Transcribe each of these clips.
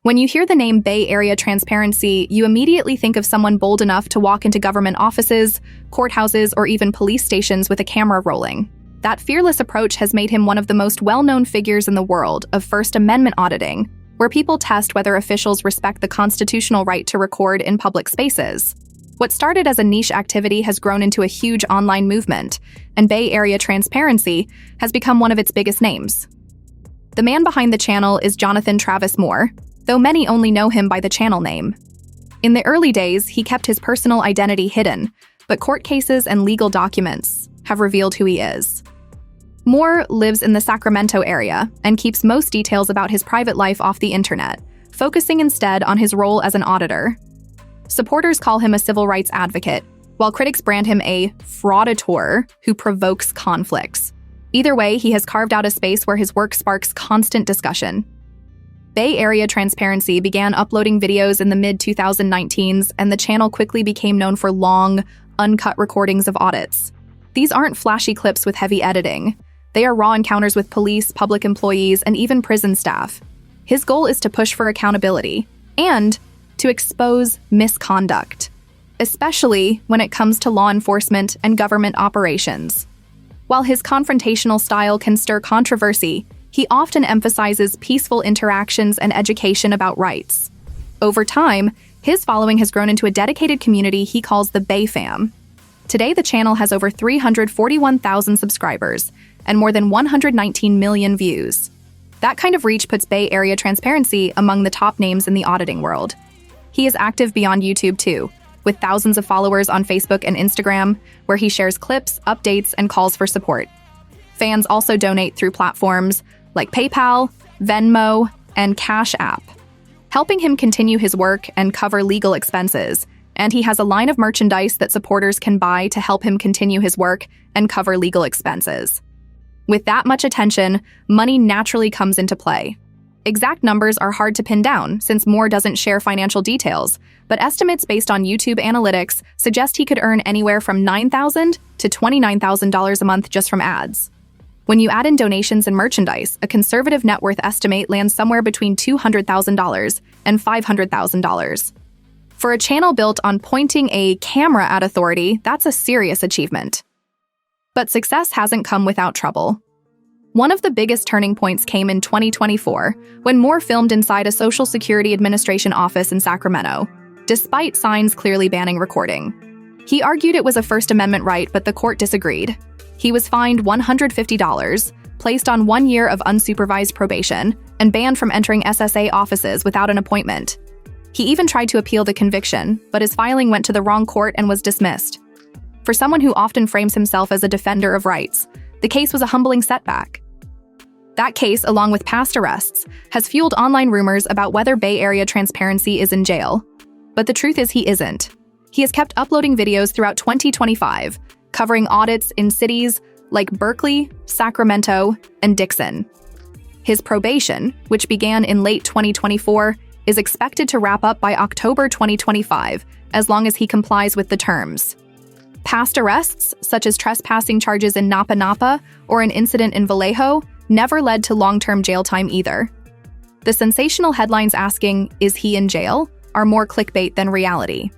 When you hear the name Bay Area Transparency, you immediately think of someone bold enough to walk into government offices, courthouses, or even police stations with a camera rolling. That fearless approach has made him one of the most well-known figures in the world of First Amendment auditing, where people test whether officials respect the constitutional right to record in public spaces. What started as a niche activity has grown into a huge online movement, and Bay Area Transparency has become one of its biggest names. The man behind the channel is Jonathan Travis Moore, though many only know him by the channel name. In the early days, he kept his personal identity hidden, but court cases and legal documents have revealed who he is. Moore lives in the Sacramento area and keeps most details about his private life off the internet, focusing instead on his role as an auditor. Supporters call him a civil rights advocate, while critics brand him a frauditor who provokes conflicts. Either way, he has carved out a space where his work sparks constant discussion. Bay Area Transparency began uploading videos in the mid-2019s, and the channel quickly became known for long, uncut recordings of audits. These aren't flashy clips with heavy editing. They are raw encounters with police, public employees, and even prison staff. His goal is to push for accountability and to expose misconduct, especially when it comes to law enforcement and government operations. While his confrontational style can stir controversy, he often emphasizes peaceful interactions and education about rights. Over time, his following has grown into a dedicated community he calls the Bay Fam. Today, the channel has over 341,000 subscribers and more than 119 million views. That kind of reach puts Bay Area Transparency among the top names in the auditing world. He is active beyond YouTube too, with thousands of followers on Facebook and Instagram, where he shares clips, updates, and calls for support. Fans also donate through platforms like PayPal, Venmo, and Cash App, helping him continue his work and cover legal expenses. And he has a line of merchandise that supporters can buy to help him continue his work and cover legal expenses. With that much attention, money naturally comes into play. Exact numbers are hard to pin down since Moore doesn't share financial details, but estimates based on YouTube analytics suggest he could earn anywhere from $9,000 to $29,000 a month just from ads. When you add in donations and merchandise, a conservative net worth estimate lands somewhere between $200,000 and $500,000. For a channel built on pointing a camera at authority, that's a serious achievement. But success hasn't come without trouble. One of the biggest turning points came in 2024, when Moore filmed inside a Social Security Administration office in Sacramento, despite signs clearly banning recording. He argued it was a First Amendment right, but the court disagreed. He was fined $150, placed on 1 year of unsupervised probation, and banned from entering SSA offices without an appointment. He even tried to appeal the conviction, but his filing went to the wrong court and was dismissed. For someone who often frames himself as a defender of rights, the case was a humbling setback. That case, along with past arrests, has fueled online rumors about whether Bay Area Transparency is in jail. But the truth is he isn't. He has kept uploading videos throughout 2025, covering audits in cities like Berkeley, Sacramento, and Dixon. His probation, which began in late 2024, is expected to wrap up by October 2025, as long as he complies with the terms. Past arrests, such as trespassing charges in Napa Napa or an incident in Vallejo, never led to long-term jail time either. The sensational headlines asking, "Is he in jail?" are more clickbait than reality.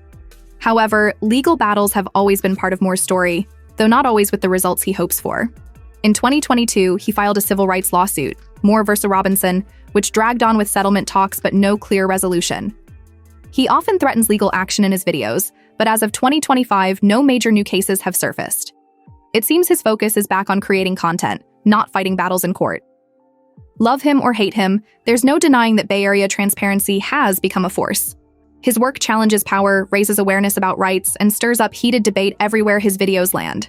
However, legal battles have always been part of Moore's story, though not always with the results he hopes for. In 2022, he filed a civil rights lawsuit, Moore v. Robinson, which dragged on with settlement talks but no clear resolution. He often threatens legal action in his videos, but as of 2025, no major new cases have surfaced. It seems his focus is back on creating content, not fighting battles in court. Love him or hate him, there's no denying that Bay Area Transparency has become a force. His work challenges power, raises awareness about rights, and stirs up heated debate everywhere his videos land.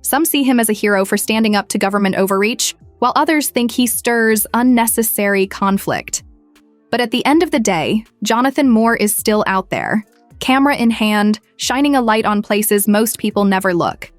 Some see him as a hero for standing up to government overreach, while others think he stirs unnecessary conflict. But at the end of the day, Jonathan Moore is still out there, camera in hand, shining a light on places most people never look.